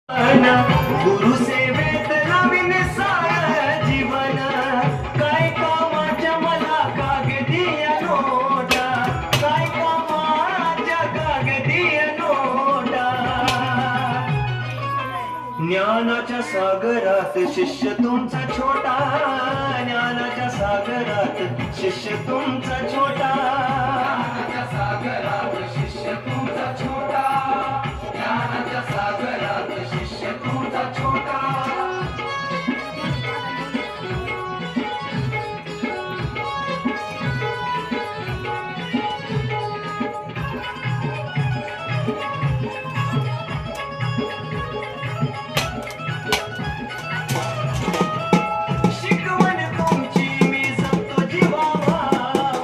गुरु सेवेत लावीन सार जीवन, काय कामाच्या मला कागदीय नोटा, काय कामाच्या कागदीय नोटा. ज्ञानाच्या सागरात शिष्य तुमचा छोटा, ज्ञानाच्या सागरात शिष्य तुमचा छोटा, ज्ञानाच्या सागरात शिष्य तुमचा छोटा, ज्ञानाच्या सागरात शिष्य तुमचा छोटा. शिकवण तुमची मी जपतो जीवावा,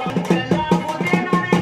अंकला देणार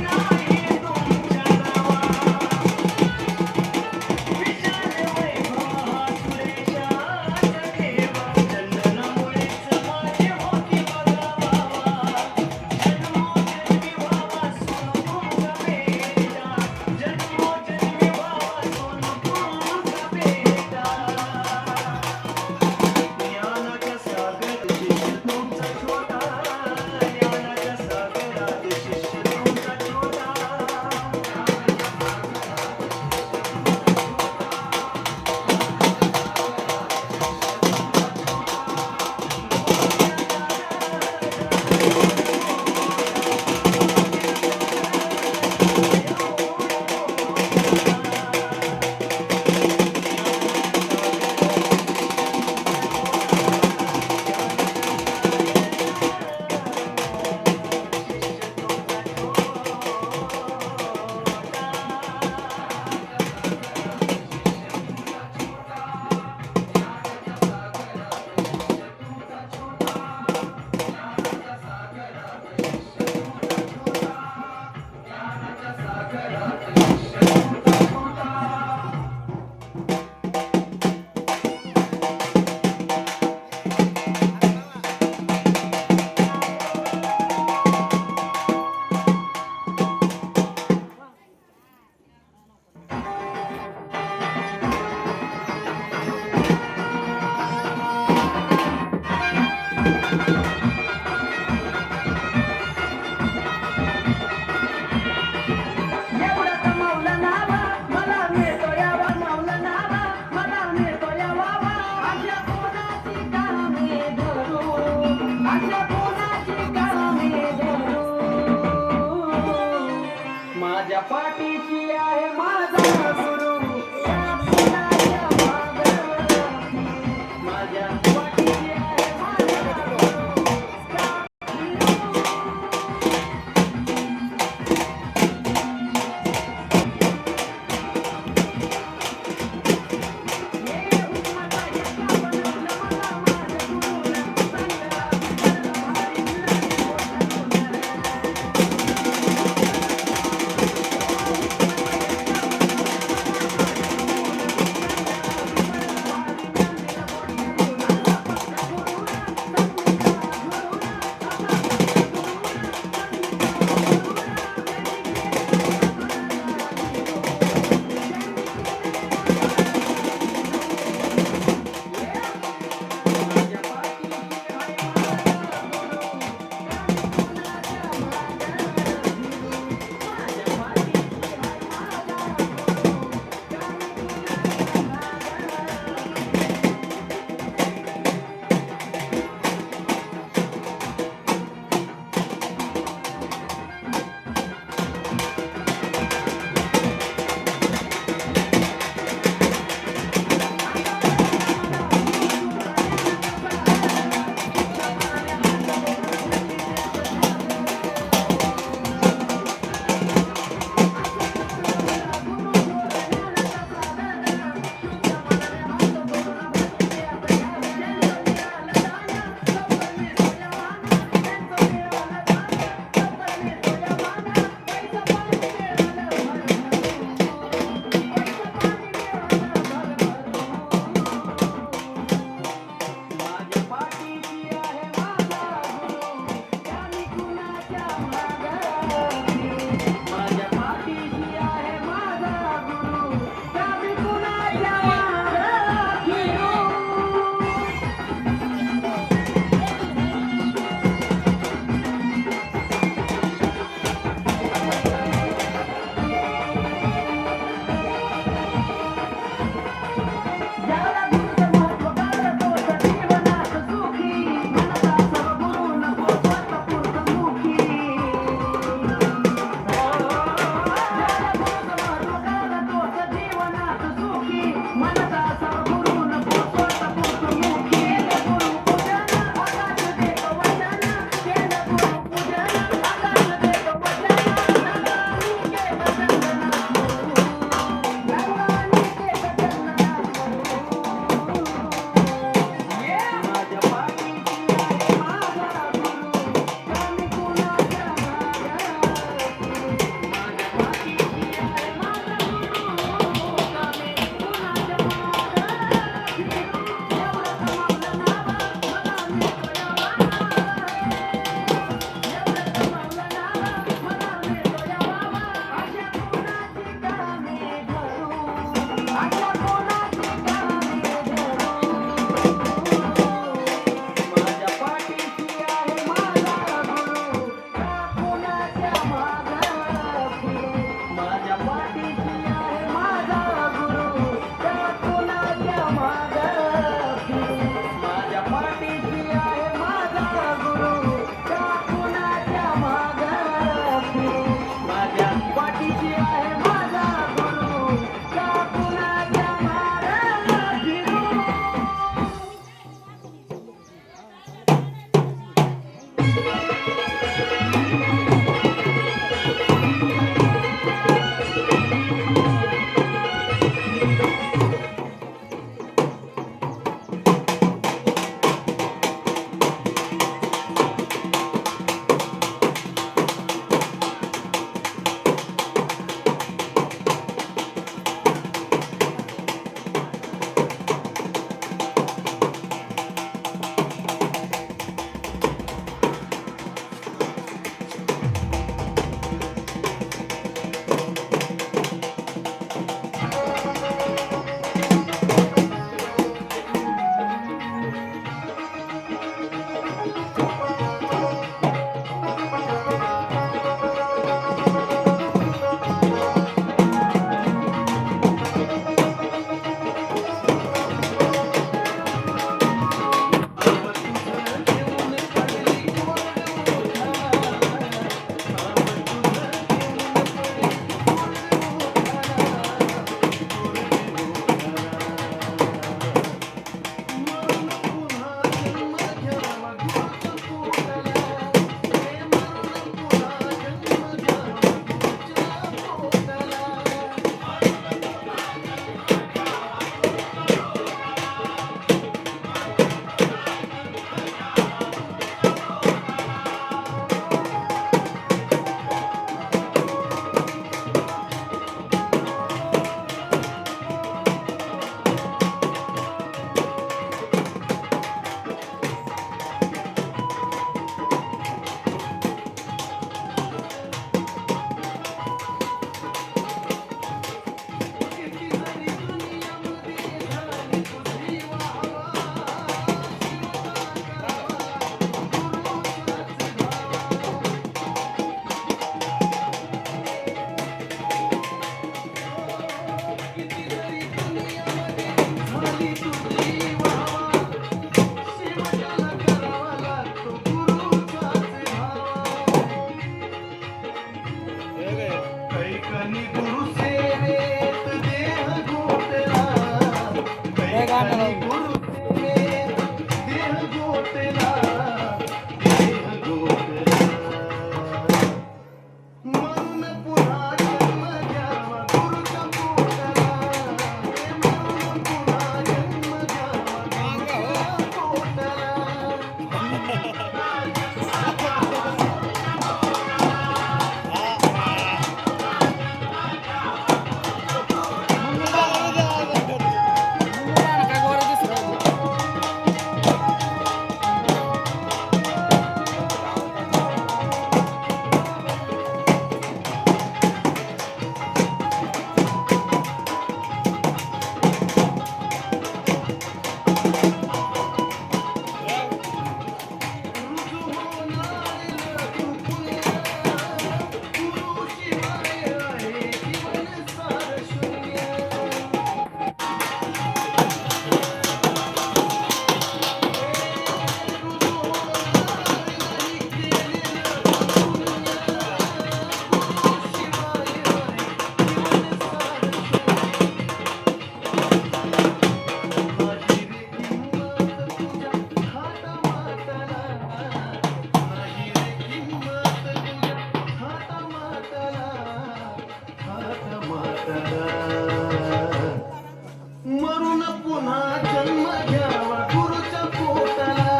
मरून पुन्हा जन्म घ्यावा गुरुच्या पोटाला,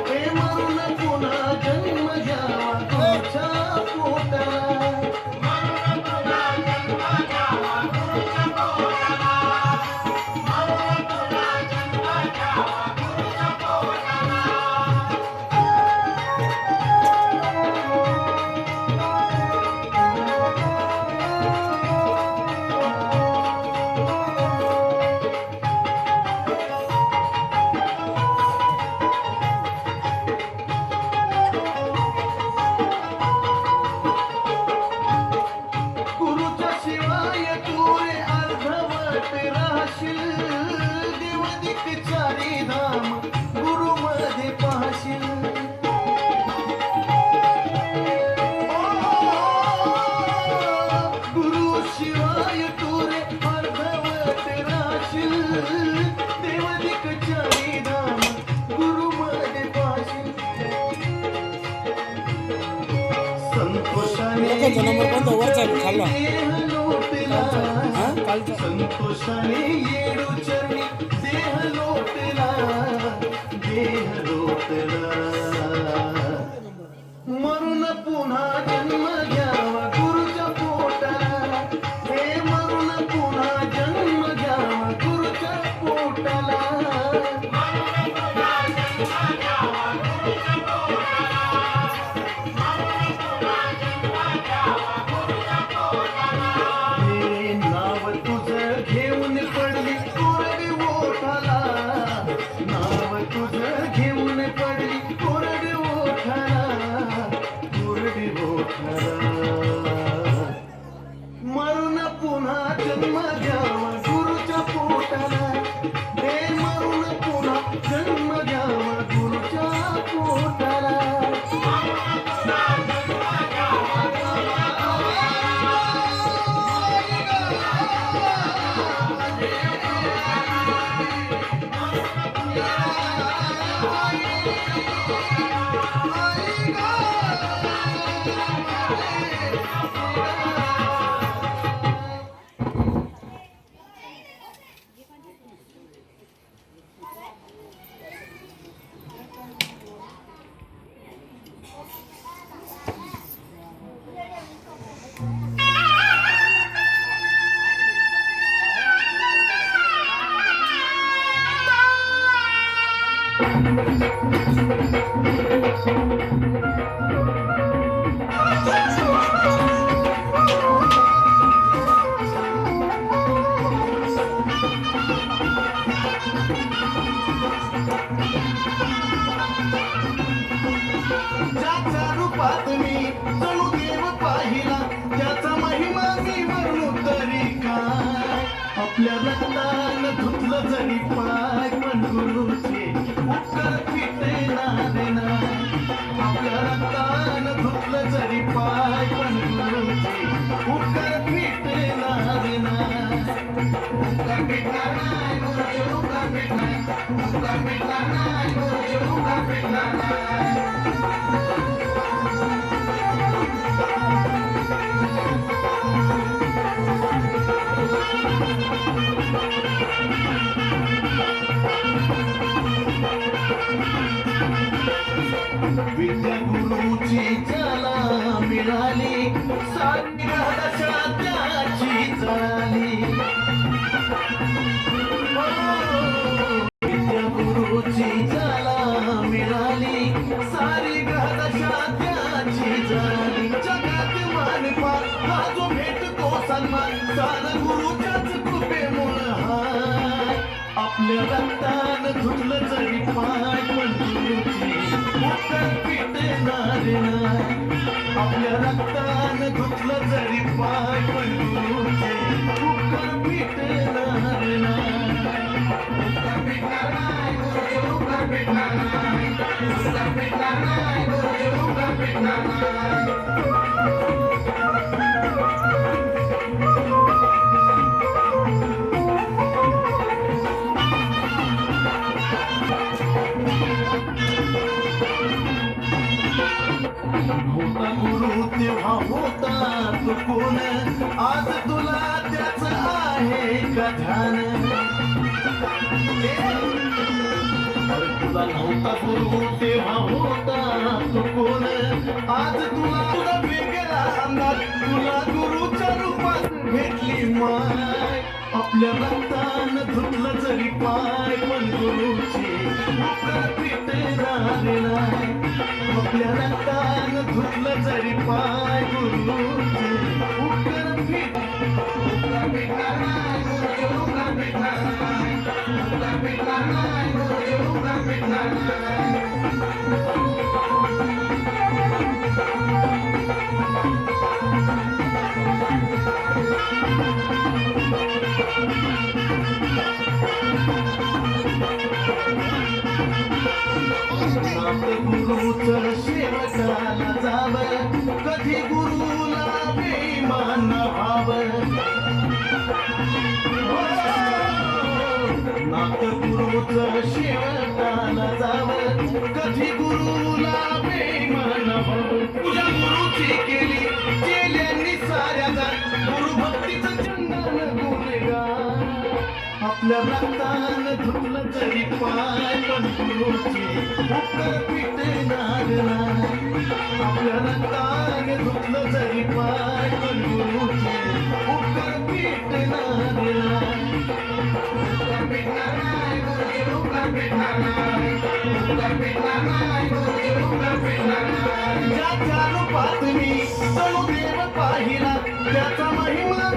हे मरून पुन्हा जन्म घ्यावा गुरुच्या पोटाला. गुरुच्या शिवाय तू रे अर्धवट राहशील, देवदिक चारी धाम गुरु मध्ये पाहशील. गुरु शिवाय तू रे अर्धवट राहशील, देवदिक चारी धाम गुरु मध्ये पाहशील. संतोषाने संतोषाने येडू चरणी देह लोटला, देह लोटला. मरून पुन्हा जन्म घ्यावा गुरुच्या पोटाला, हे मरून पुन्हा जन्म घ्यावा गुरुच्या पोटाला. नाव तुझं घेऊन पडली कोरडी ओठाला, नाव तुझं घेऊन पडली कोरडी ओठाला, कोरडी ओठाला. मरून पुन्हा जन्म घ्यावा गुरुच्या पोटाला, हे मरून पुन्हा जन्म घ्यावा गुरुच्या पोटाला. ज्याच्या रूपात मी जणू देव पाहिला, त्याचा महिमा मी वर्णू तरी काय. आपल्या रक्तानं धुतलं जरी पाय पण गुरुचे उपकार फिटणार नाही. आपल्या रक्तानं धुतलं जरी पाय पण गुरुचे उपकार फिटणार नाही. उपकार फिटणार नाही, गुरुचे उपकार फिटणार नाही. उपकार फिटणार नाही, गुरुचे उपकार फिटणार नाही. विद्या गुरुची ज्याला मिळाली सारी दशा त्याची जळाली. विद्या गुरुची ज्याला मिळाली सारी दशा त्याची जळाली. जगात मानपान हा जो भेटतो सन्मान सारा गुरुच्याच कृपेमुळं हाय. आपल्या रक्तानं धुतलं जरी पाय पण गुरुची उपकार फिटणार नाही. आपल्या रक्तानं धुतलं जरी पाय पण गुरुचे उपकार फिटणार नाही. उपकार फिटणार नाही, गुरुचे उपकार फिटणार नाही. उपकार फिटणार नाही, गुरुचे उपकार फिटणार नाही. होता गुरु तेव्हा होता तू कोण आज तुला त्याच आहे का ध्यान. अरे तुला नव्हता गुरु तेव्हा होता तू कोण आज तुला वेगळा अंदाज तुला गुरुच्या रूपात भेटली माय. आपल्या रक्तानं धुतलं जरी पाय पण गुरुचे उपकार फिटणार नाही. आपल्या रक्तानं धुतलं जरी पाय गुरुचे उपकार फिटणार नाही. गुरुचे उपकार फिटणार नाही. उपकार फिटणार नाही, गुरुचे उपकार फिटणार नाही. गुरुचं शेवटाला जावं कधी गुरुला बेईमान भाव. नात गुरुचं शेवटाला जावं कधी गुरुला बेईमान भाव. तुझ्या गुरुची केली केल्यांनी साऱ्या गुरु भक्तीचं चंदन गुणगान. आपल्या रक्तानं धुतलं तरी पाय पण गुरुचे उपकार फिटणार नाही. आपल्या रक्तानं धुतलं तरी पाय पण गुरुचे उपकार फिटणार नाही. उपकार फिटणार नाही, गुरुचे उपकार फिटणार नाही. उपकार फिटणार नाही, गुरुचे उपकार फिटणार नाही. ज्याच्या रूपात मी जणू देव पाहिला त्याचा महिमा